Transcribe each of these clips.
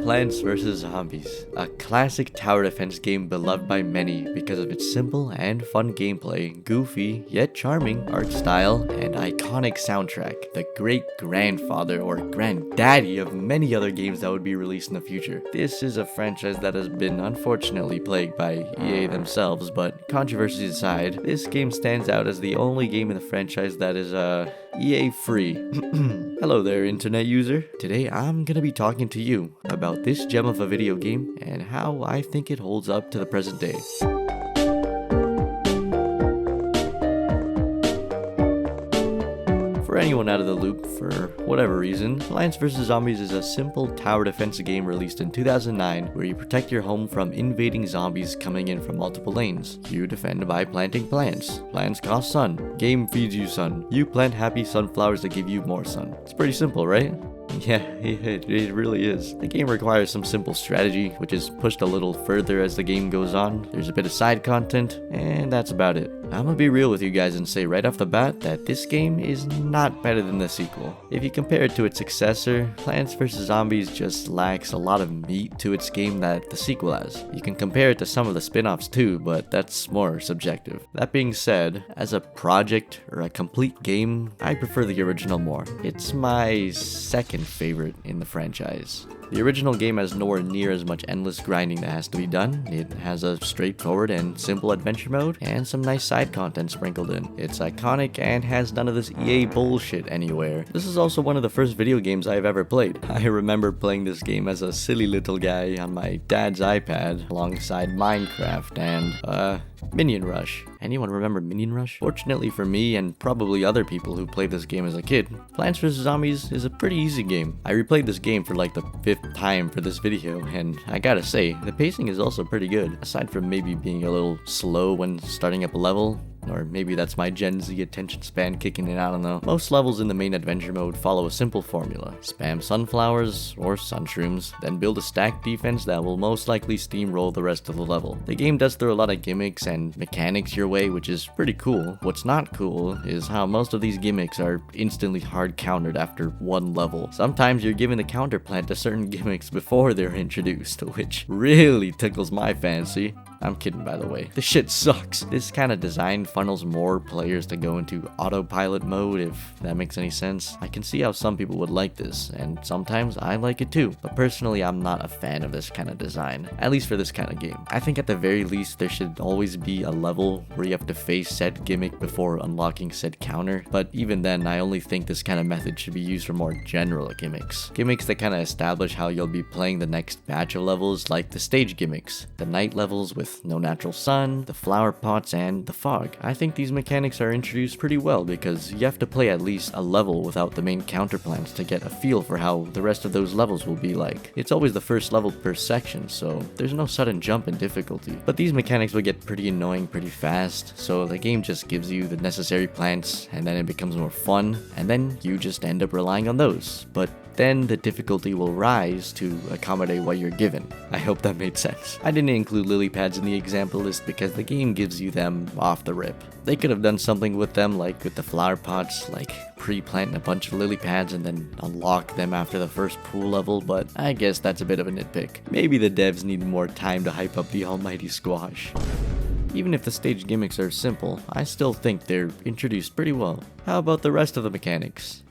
Plants vs. Zombies, a classic tower defense game beloved by many because of its simple and fun gameplay, goofy yet charming art style, and iconic soundtrack, the great grandfather or granddaddy of many other games that would be released in the future. This is a franchise that has been unfortunately plagued by EA themselves, but controversies aside, this game stands out as the only game in the franchise that is EA free. Hello there, internet user. Today I'm gonna be talking to you about this gem of a video game and how I think it holds up to the present day. For anyone out of the loop, for whatever reason, Plants vs. Zombies is a simple tower defense game released in 2009 where you protect your home from invading zombies coming in from multiple lanes. You defend by planting plants. Plants cost sun. Game feeds you sun. You plant happy sunflowers that give you more sun. It's pretty simple, right? Yeah, it really is. The game requires some simple strategy, which is pushed a little further as the game goes on. There's a bit of side content, and that's about it. I'm gonna be real with you guys and say right off the bat that this game is not better than the sequel. If you compare it to its successor, Plants vs. Zombies just lacks a lot of meat to its game that the sequel has. You can compare it to some of the spin-offs too, but that's more subjective. That being said, as a project or a complete game, I prefer the original more. It's my second favorite in the franchise. The original game has nowhere near as much endless grinding that has to be done. It has a straightforward and simple adventure mode and some nice side content sprinkled in. It's iconic and has none of this EA bullshit anywhere. This is also one of the first video games I've ever played. I remember playing this game as a silly little guy on my dad's iPad alongside Minecraft and Minion Rush. Anyone remember Minion Rush? Fortunately for me and probably other people who played this game as a kid, Plants vs. Zombies is a pretty easy game. I replayed this game for like the 5th time for this video, and I gotta say, the pacing is also pretty good. Aside from maybe being a little slow when starting up a level, or maybe that's my Gen Z attention span kicking in, I don't know. Most levels in the main adventure mode follow a simple formula. Spam sunflowers or sunshrooms, then build a stacked defense that will most likely steamroll the rest of the level. The game does throw a lot of gimmicks and mechanics your way, which is pretty cool. What's not cool is how most of these gimmicks are instantly hard countered after one level. Sometimes you're given the counterplant to certain gimmicks before they're introduced, which really tickles my fancy. I'm kidding, by the way. This shit sucks. This kind of design funnels more players to go into autopilot mode, if that makes any sense. I can see how some people would like this, and sometimes I like it too, but personally I'm not a fan of this kind of design, at least for this kind of game. I think at the very least there should always be a level where you have to face said gimmick before unlocking said counter, but even then I only think this kind of method should be used for more general gimmicks. Gimmicks that kind of establish how you'll be playing the next batch of levels, like the stage gimmicks, the night levels with no natural sun, the flower pots, and the fog. I think these mechanics are introduced pretty well because you have to play at least a level without the main counterplants to get a feel for how the rest of those levels will be like. It's always the first level per section, so there's no sudden jump in difficulty. But these mechanics will get pretty annoying pretty fast, so the game just gives you the necessary plants and then it becomes more fun, and then you just end up relying on those. But then the difficulty will rise to accommodate what you're given. I hope that made sense. I didn't include lily pads in the example list because the game gives you them off the rip. They could have done something with them, like with the flower pots, like pre-planting a bunch of lily pads and then unlock them after the first pool level, but I guess that's a bit of a nitpick. Maybe the devs need more time to hype up the almighty squash. Even if the stage gimmicks are simple, I still think they're introduced pretty well. How about the rest of the mechanics?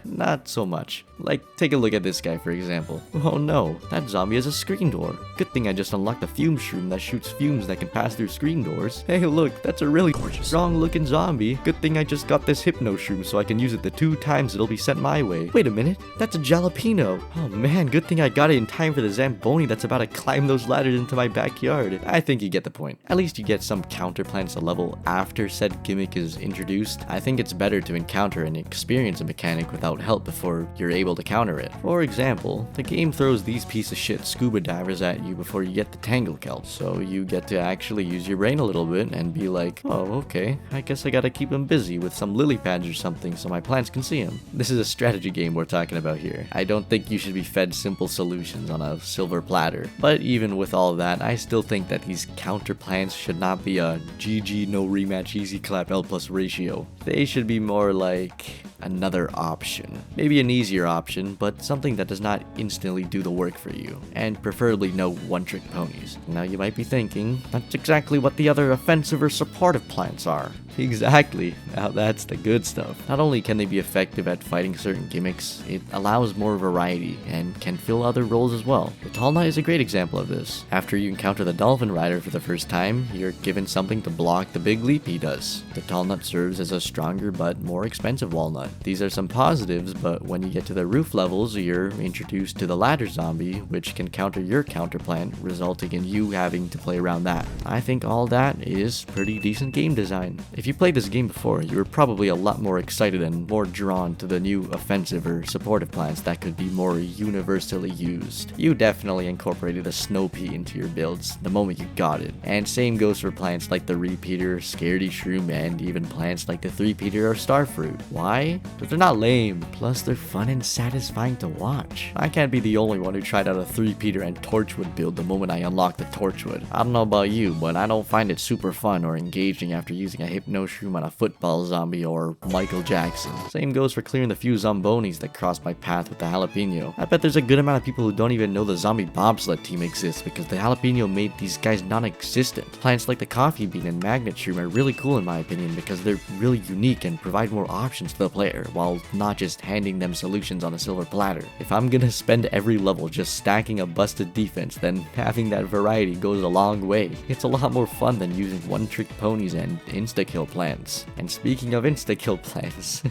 Not so much. Like, take a look at this guy for example. Oh no, that zombie has a screen door. Good thing I just unlocked a fume shroom that shoots fumes that can pass through screen doors. Hey look, that's a really strong looking zombie. Good thing I just got this hypno shroom so I can use it the 2 times it'll be sent my way. Wait a minute, that's a jalapeno. Oh man, good thing I got it in time for the Zamboni that's about to climb those ladders into my backyard. I think you get the point. At least you get some counterplants a level after said gimmick is introduced. I think it's better to encounter and experience a mechanic without help before you're able to counter it. For example, the game throws these piece of shit scuba divers at you before you get the tangle kelp, so you get to actually use your brain a little bit and be like, oh okay, I guess I gotta keep him busy with some lily pads or something so my plants can see him. This is a strategy game we're talking about here. I don't think you should be fed simple solutions on a silver platter. But even with all that, I still think that these counterplants should not be a GG no rematch easy clap L plus ratio. They should be more like another option. Maybe an easier option, but something that does not instantly do the work for you, and preferably no one-trick ponies. Now you might be thinking, that's exactly what the other offensive or supportive plants are. Exactly, now that's the good stuff. Not only can they be effective at fighting certain gimmicks, it allows more variety and can fill other roles as well. The Tall Nut is a great example of this. After you encounter the Dolphin Rider for the first time, you're given something to block the big leap he does. The Tall Nut serves as a stronger but more expensive walnut. These are some positives, but when you get to the roof levels, you're introduced to the Ladder Zombie, which can counter your counterplant, resulting in you having to play around that. I think all that is pretty decent game design. If you played this game before, you were probably a lot more excited and more drawn to the new offensive or supportive plants that could be more universally used. You definitely incorporated a Snow Pea into your builds the moment you got it. And same goes for plants like the Repeater, Scaredy Shroom, and even plants like the Three-Peater or Starfruit. Why? Because they're not lame, plus they're fun and satisfying to watch. I can't be the only one who tried out a Three-Peater and Torchwood build the moment I unlocked the Torchwood. I don't know about you, but I don't find it super fun or engaging after using a Hypno Shroom on a football zombie or Michael Jackson. Same goes for clearing the few Zombonis that cross my path with the Jalapeno. I bet there's a good amount of people who don't even know the zombie bobsled team exists because the Jalapeno made these guys non-existent. Plants like the Coffee Bean and Magnet Shroom are really cool in my opinion because they're really unique and provide more options to the player, while not just handing them solutions on a silver platter. If I'm gonna spend every level just stacking a busted defense, then having that variety goes a long way. It's a lot more fun than using one-trick ponies and insta-kill plants. And speaking of insta-kill plants,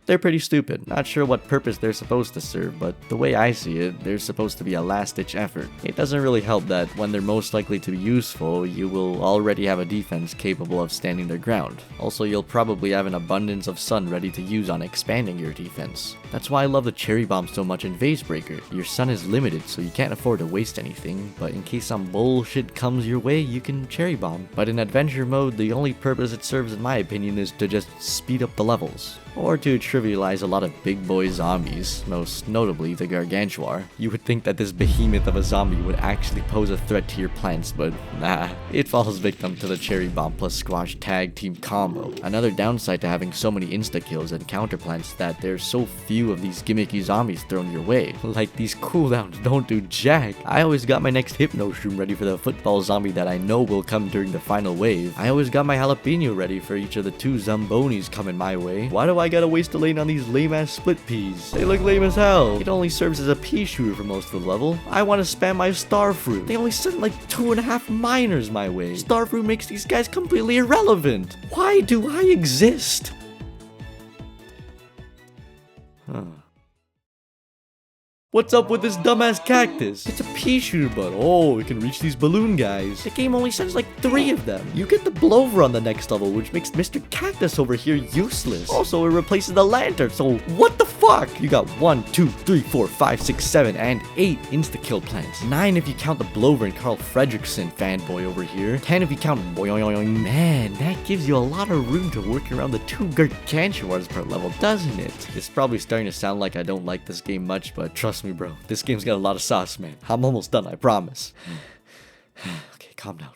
they're pretty stupid. Not sure what purpose they're supposed to serve, but the way I see it, they're supposed to be a last-ditch effort. It doesn't really help that when they're most likely to be useful, you will already have a defense capable of standing their ground. Also, you'll probably have an abundance of sun ready to use on expanding your defense. That's why I love the Cherry Bomb so much in Vase Breaker. Your sun is limited, so you can't afford to waste anything, but in case some bullshit comes your way, you can Cherry Bomb. But in adventure mode, the only purpose it serves in my opinion is to just speed up the levels, or to trivialize a lot of big boy zombies, most notably the Gargantuar. You would think that this behemoth of a zombie would actually pose a threat to your plants, but nah, it falls victim to the Cherry Bomb plus Squash tag team combo. Another downside to having so many insta-kills and counter plants that there's so few of these gimmicky zombies thrown your way. Like, these cooldowns don't do jack. I always got my next Hypno Shroom ready for the football zombie that I know will come during the final wave. I always got my Jalapeno ready for each of the 2 Zombonis coming my way. Why do I gotta waste a lane on these lame-ass split peas? They look lame as hell. It only serves as a pea shooter for most of the level. I want to spam my Starfruit. They only send like 2.5 miners my way. Starfruit makes these guys completely irrelevant. Why do I exist? Huh. What's up with this dumbass cactus? It's a pea shooter, but oh, it can reach these balloon guys. The game only sends like 3 of them. You get the Blover on the next level, which makes Mr. Cactus over here useless. Also, it replaces the lantern, so what the fuck? You got 1, 2, 3, 4, 5, 6, 7, and 8 insta-kill plants. 9 if you count the Blover and Carl Fredrickson fanboy over here. 10 if you count boing. Man, that gives you a lot of room to work around the 2 Gargantuars per level, doesn't it? It's probably starting to sound like I don't like this game much, but trust me, bro, this game's got a lot of sauce, man. I'm almost done, I promise. Okay, calm down.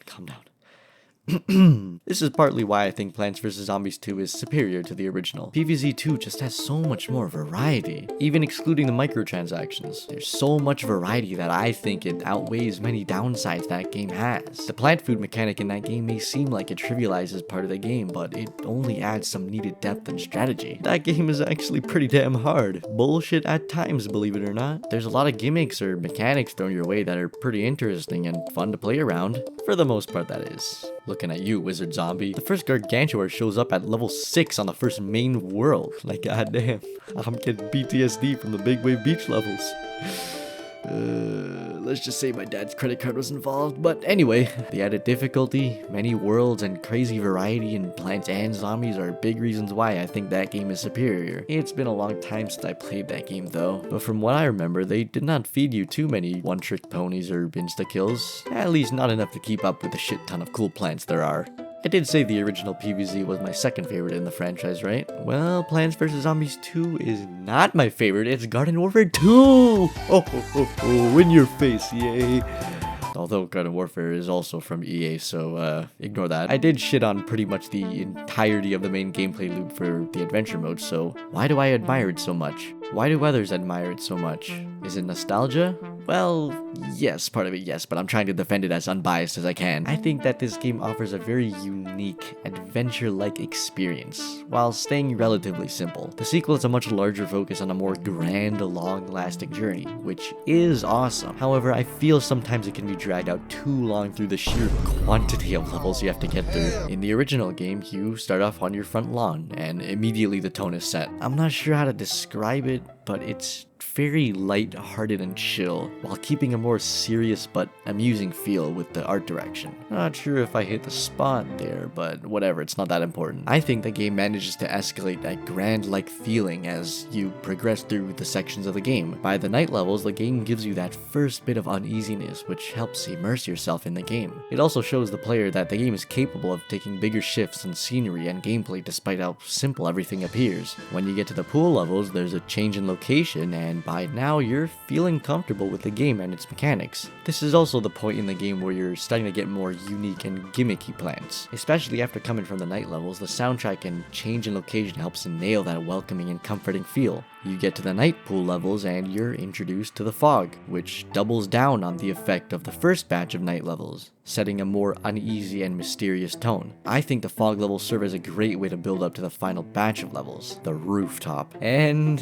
This is partly why I think Plants vs. Zombies 2 is superior to the original. PvZ 2 just has so much more variety, even excluding the microtransactions. There's so much variety that I think it outweighs many downsides that game has. The plant food mechanic in that game may seem like it trivializes part of the game, but it only adds some needed depth and strategy. That game is actually pretty damn hard. Bullshit at times, believe it or not. There's a lot of gimmicks or mechanics thrown your way that are pretty interesting and fun to play around. For the most part, that is. Looking at you, Wizard Zombie. The first Gargantuar shows up at level 6 on the first main world. Like, goddamn, I'm getting PTSD from the Big Wave Beach levels. Let's just say my dad's credit card was involved. But anyway, the added difficulty, many worlds, and crazy variety in plants and zombies are big reasons why I think that game is superior. It's been a long time since I played that game though, but from what I remember, they did not feed you too many one-trick ponies or insta-kills. At least not enough to keep up with the shit ton of cool plants there are. I did say the original PvZ was my second favorite in the franchise, right? Well, Plants vs. Zombies 2 is not my favorite, it's Garden Warfare 2! Oh, in your face, yay! although Garden Warfare is also from EA, so ignore that. I did shit on pretty much the entirety of the main gameplay loop for the adventure mode, so why do I admire it so much? Why do others admire it so much? Is it nostalgia? Well, yes, part of it, yes, but I'm trying to defend it as unbiased as I can. I think that this game offers a very unique, adventure-like experience, while staying relatively simple. The sequel has a much larger focus on a more grand, long-lasting journey, which is awesome. However, I feel sometimes it can be dragged out too long through the sheer quantity of levels you have to get through. In the original game, you start off on your front lawn, and immediately the tone is set. I'm not sure how to describe it, but it's very light-hearted and chill, while keeping a more serious but amusing feel with the art direction. Not sure if I hit the spot there, but whatever, it's not that important. I think the game manages to escalate that grand-like feeling as you progress through the sections of the game. By the night levels, the game gives you that first bit of uneasiness, which helps immerse yourself in the game. It also shows the player that the game is capable of taking bigger shifts in scenery and gameplay despite how simple everything appears. When you get to the pool levels, there's a change in location, and by now you're feeling comfortable with the game and its mechanics. This is also the point in the game where you're starting to get more unique and gimmicky plans. Especially after coming from the night levels, the soundtrack and change in location helps to nail that welcoming and comforting feel. You get to the night pool levels and you're introduced to the fog, which doubles down on the effect of the first batch of night levels, setting a more uneasy and mysterious tone. I think the fog levels serve as a great way to build up to the final batch of levels, the rooftop. And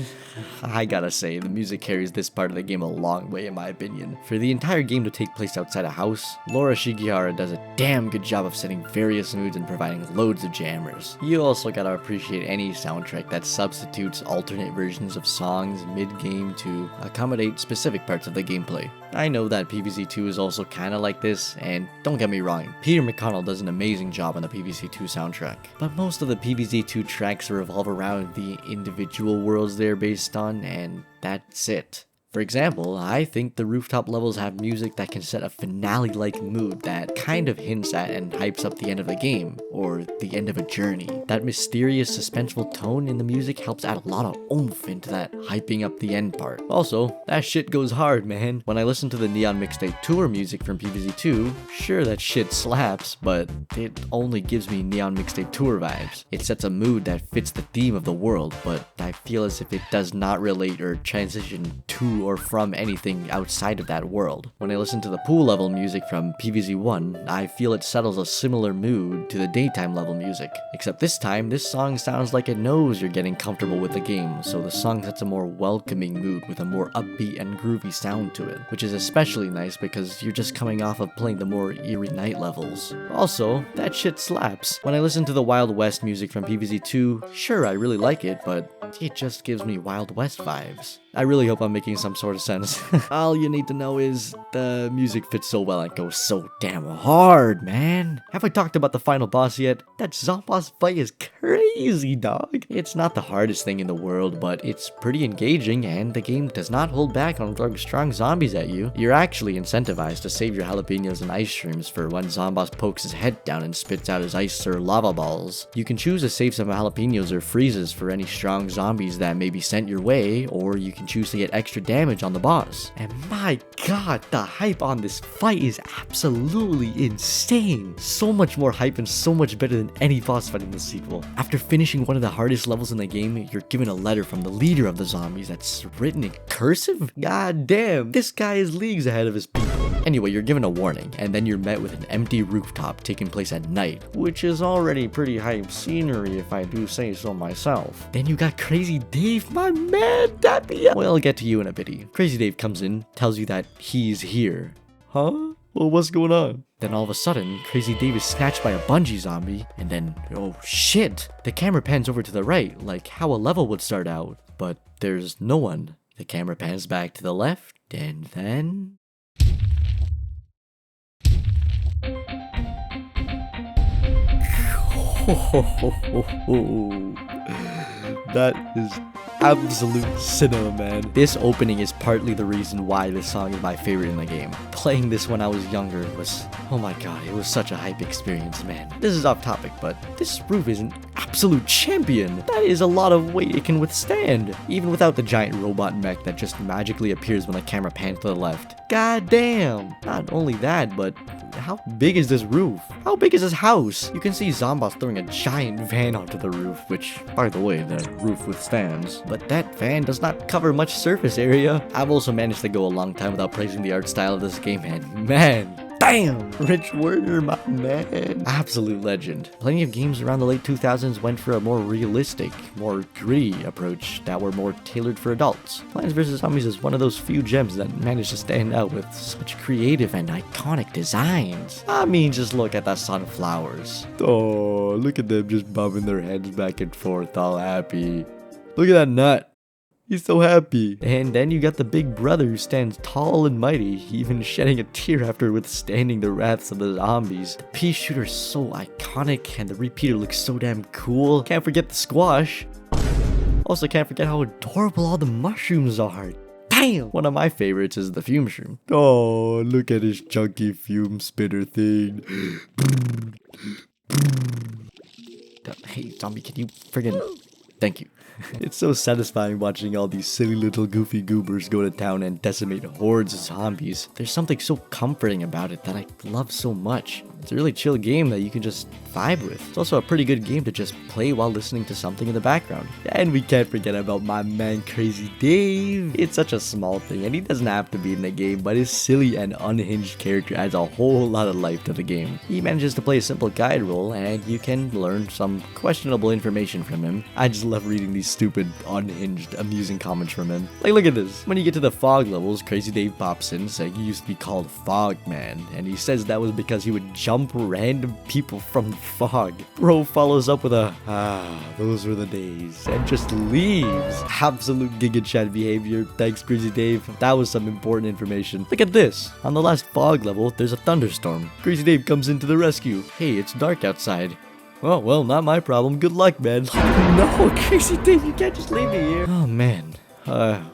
I gotta say, the music carries this part of the game a long way in my opinion. For the entire game to take place outside a house, Laura Shigihara does a damn good job of setting various moods and providing loads of jammers. You also gotta appreciate any soundtrack that substitutes alternate versions of songs mid-game to accommodate specific parts of the gameplay. I know that PvZ2 is also kinda like this, and don't get me wrong, Peter McConnell does an amazing job on the PvZ2 soundtrack, but most of the PvZ2 tracks revolve around the individual worlds they're based on, and that's it. For example, I think the rooftop levels have music that can set a finale-like mood that kind of hints at and hypes up the end of the game, or the end of a journey. That mysterious, suspenseful tone in the music helps add a lot of oomph into that hyping up the end part. Also, that shit goes hard, man. When I listen to the Neon Mixtape Tour music from PvZ2, sure that shit slaps, but it only gives me Neon Mixtape Tour vibes. It sets a mood that fits the theme of the world, but I feel as if it does not relate or transition to or from anything outside of that world. When I listen to the pool level music from PvZ1, I feel it settles a similar mood to the daytime level music. Except this time, this song sounds like it knows you're getting comfortable with the game, so the song sets a more welcoming mood with a more upbeat and groovy sound to it, which is especially nice because you're just coming off of playing the more eerie night levels. Also, that shit slaps. When I listen to the Wild West music from PvZ2, sure, I really like it, but it just gives me Wild West vibes. I really hope I'm making some sort of sense. All you need to know is the music fits so well and goes so damn hard, man. Have I talked about the final boss yet? That Zomboss fight is crazy, dog. It's not the hardest thing in the world, but it's pretty engaging and the game does not hold back on throwing strong zombies at you. You're actually incentivized to save your jalapenos and ice shrooms for when Zomboss pokes his head down and spits out his ice or lava balls. You can choose to save some jalapenos or freezes for any strong zombies that may be sent your way, or you can choose to get extra damage on the boss. And my god, the hype on this fight is absolutely insane. So much more hype and so much better than any boss fight in the sequel. After finishing one of the hardest levels in the game, you're given a letter from the leader of the zombies that's written in cursive? God damn, this guy is leagues ahead of his people. Anyway, you're given a warning, and then you're met with an empty rooftop taking place at night, which is already pretty hype scenery if I do say so myself. Then you got Crazy Dave, my man, that me up. Well, I'll get to you in a bit. Crazy Dave comes in, tells you that he's here. Huh? Well, what's going on? Then all of a sudden, Crazy Dave is snatched by a bungee zombie, and then, oh shit! The camera pans over to the right, like how a level would start out, but there's no one. The camera pans back to the left, and then... That is absolute cinema, man. This opening is partly the reason why this song is my favorite in the game. Playing this when I was younger was, oh my god, it was such a hype experience, man. This is off topic, but this roof is an absolute champion. That is a lot of weight it can withstand, even without the giant robot mech that just magically appears when the camera pans to the left. God damn! Not only that, but how big is this roof? How big is this house? You can see Zomboss throwing a giant van onto the roof, which, by the way, the roof withstands. But that van does not cover much surface area. I've also managed to go a long time without praising the art style of this game, and man, damn! Rich Werner, my man. Absolute legend. Plenty of games around the late 2000s went for a more realistic, more gritty approach that were more tailored for adults. Plants vs. Zombies is one of those few gems that managed to stand out with such creative and iconic designs. I mean, just look at the sunflowers. Oh, look at them just bobbing their heads back and forth, all happy. Look at that nut. He's so happy. And then you got the big brother who stands tall and mighty, even shedding a tear after withstanding the wraths of the zombies. The pea shooter is so iconic, and the repeater looks so damn cool. Can't forget the squash. Also can't forget how adorable all the mushrooms are. Damn! One of my favorites is the fume shroom. Oh, look at his chunky fume spitter thing. Hey, zombie, can you friggin... Thank you. It's so satisfying watching all these silly little goofy goobers go to town and decimate hordes of zombies. There's something so comforting about it that I love so much. It's a really chill game that you can just vibe with. It's also a pretty good game to just play while listening to something in the background. And we can't forget about my man Crazy Dave. It's such a small thing and he doesn't have to be in the game, but his silly and unhinged character adds a whole lot of life to the game. He manages to play a simple guide role and you can learn some questionable information from him. I just love reading these stupid, unhinged, amusing comments from him. Like, look at this. When you get to the fog levels, Crazy Dave pops in saying he used to be called Fog Man, and he says that was because he would jump random people from the fog. Bro follows up with a, those were the days, and just leaves. Absolute Giga Chat behavior. Thanks, Crazy Dave. That was some important information. Look at this. On the last fog level, there's a thunderstorm. Crazy Dave comes in to the rescue. Hey, it's dark outside. Oh, well, not my problem. Good luck, man. No, Crazy Dave, you can't just leave me here. Oh, man.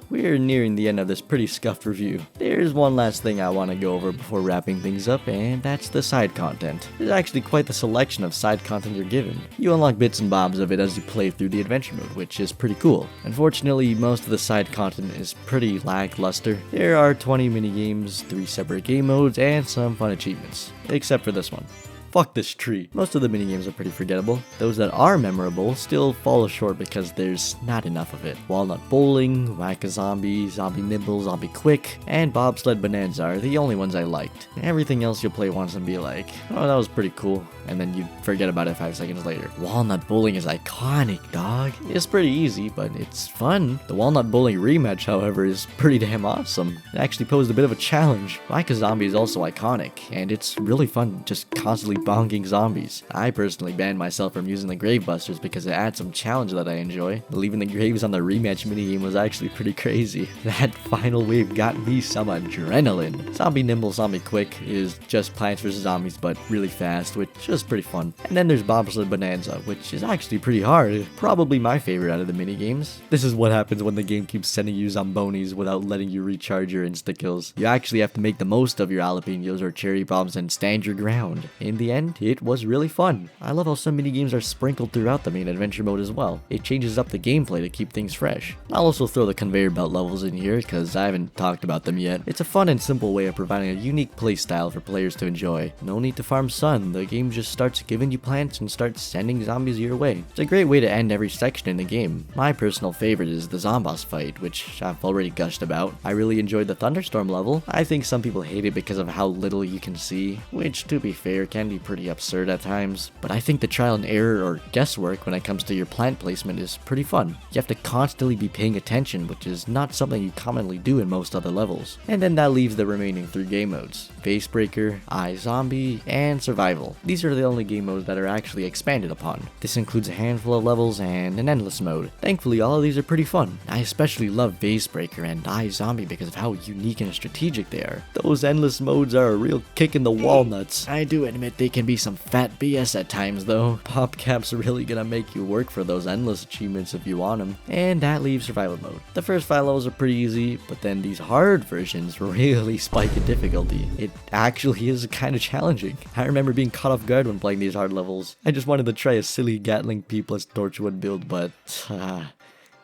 We're nearing the end of this pretty scuffed review. There's one last thing I want to go over before wrapping things up, and that's the side content. There's actually quite the selection of side content you're given. You unlock bits and bobs of it as you play through the adventure mode, which is pretty cool. Unfortunately, most of the side content is pretty lackluster. There are 20 minigames, 3 separate game modes, and some fun achievements. Except for this one. Fuck this tree. Most of the minigames are pretty forgettable. Those that are memorable still fall short because there's not enough of it. Walnut Bowling, Whack-A-Zombie, Zombie Nibble, Zombie Quick, and Bobsled Bonanza are the only ones I liked. Everything else you'll play once and be like, oh, that was pretty cool, and then you forget about it 5 seconds later. Walnut Bowling is iconic, dog. It's pretty easy, but it's fun. The Walnut Bowling rematch, however, is pretty damn awesome. It actually posed a bit of a challenge. Whack-A-Zombie is also iconic, and it's really fun just constantly bonking zombies. I personally banned myself from using the Gravebusters because it adds some challenge that I enjoy. Leaving the graves on the rematch minigame was actually pretty crazy. That final wave got me some adrenaline. Zombie Nimble, Zombie Quick is just Plants vs. Zombies but really fast, which is pretty fun. And then there's Bobsled Bonanza, which is actually pretty hard. Probably my favorite out of the minigames. This is what happens when the game keeps sending you Zombonis without letting you recharge your insta-kills. You actually have to make the most of your jalapenos or cherry bombs and stand your ground. In the end, it was really fun. I love how some minigames are sprinkled throughout the main adventure mode as well. It changes up the gameplay to keep things fresh. I'll also throw the conveyor belt levels in here because I haven't talked about them yet. It's a fun and simple way of providing a unique playstyle for players to enjoy. No need to farm sun, the game just starts giving you plants and starts sending zombies your way. It's a great way to end every section in the game. My personal favorite is the Zomboss fight, which I've already gushed about. I really enjoyed the Thunderstorm level. I think some people hate it because of how little you can see, which to be fair can be pretty absurd at times, but I think the trial and error or guesswork when it comes to your plant placement is pretty fun. You have to constantly be paying attention, which is not something you commonly do in most other levels. And then that leaves the remaining 3 game modes: Facebreaker, iZombie, and Survival. These are the only game modes that are actually expanded upon. This includes a handful of levels and an endless mode. Thankfully, all of these are pretty fun. I especially love Facebreaker and iZombie because of how unique and strategic they are. Those endless modes are a real kick in the walnuts. I do admit they It can be some fat BS at times though. PopCap's really gonna make you work for those endless achievements if you want them. And that leaves survival mode. The first 5 levels are pretty easy, but then these hard versions really spike in difficulty. It actually is kind of challenging. I remember being caught off guard when playing these hard levels. I just wanted to try a silly Gatling P plus Torchwood build, but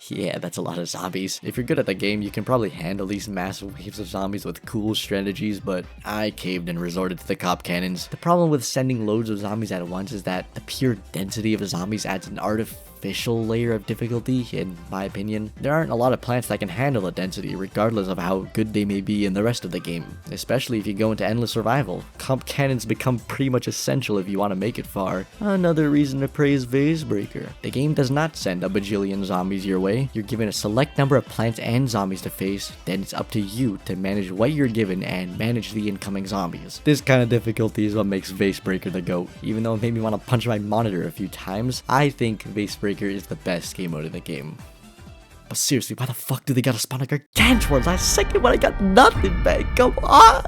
yeah, that's a lot of zombies. If you're good at the game, you can probably handle these massive waves of zombies with cool strategies, but I caved and resorted to the cop cannons. The problem with sending loads of zombies at once is that the pure density of the zombies adds an artificial layer of difficulty, in my opinion. There aren't a lot of plants that can handle the density, regardless of how good they may be in the rest of the game, especially if you go into endless survival. Comp cannons become pretty much essential if you want to make it far. Another reason to praise Vasebreaker. The game does not send a bajillion zombies your way. You're given a select number of plants and zombies to face, then it's up to you to manage what you're given and manage the incoming zombies. This kind of difficulty is what makes Vasebreaker the GOAT. Even though it made me want to punch my monitor a few times, I think Vasebreaker is the best game mode in the game. But seriously, why the fuck do they gotta spawn a Gargantuan last second when I got nothing back? Come on!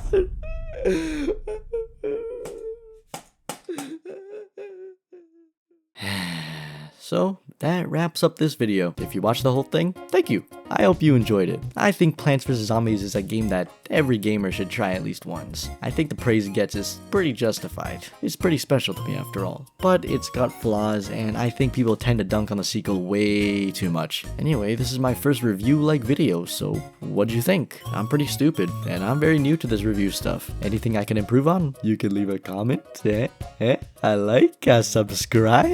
So, that wraps up this video. If you watched the whole thing, thank you. I hope you enjoyed it. I think Plants vs. Zombies is a game that every gamer should try at least once. I think the praise it gets is pretty justified. It's pretty special to me after all. But it's got flaws, and I think people tend to dunk on the sequel way too much. Anyway, this is my first review-like video, so what'd you think? I'm pretty stupid, and I'm very new to this review stuff. Anything I can improve on? You can leave a comment, a like, a subscribe.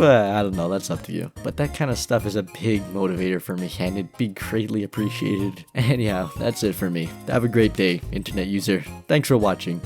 I don't know, that's up to you. But that kind of stuff is a big motivator for me, and it'd be greatly appreciated. Anyhow, that's it for me. Have a great day, internet user. Thanks for watching.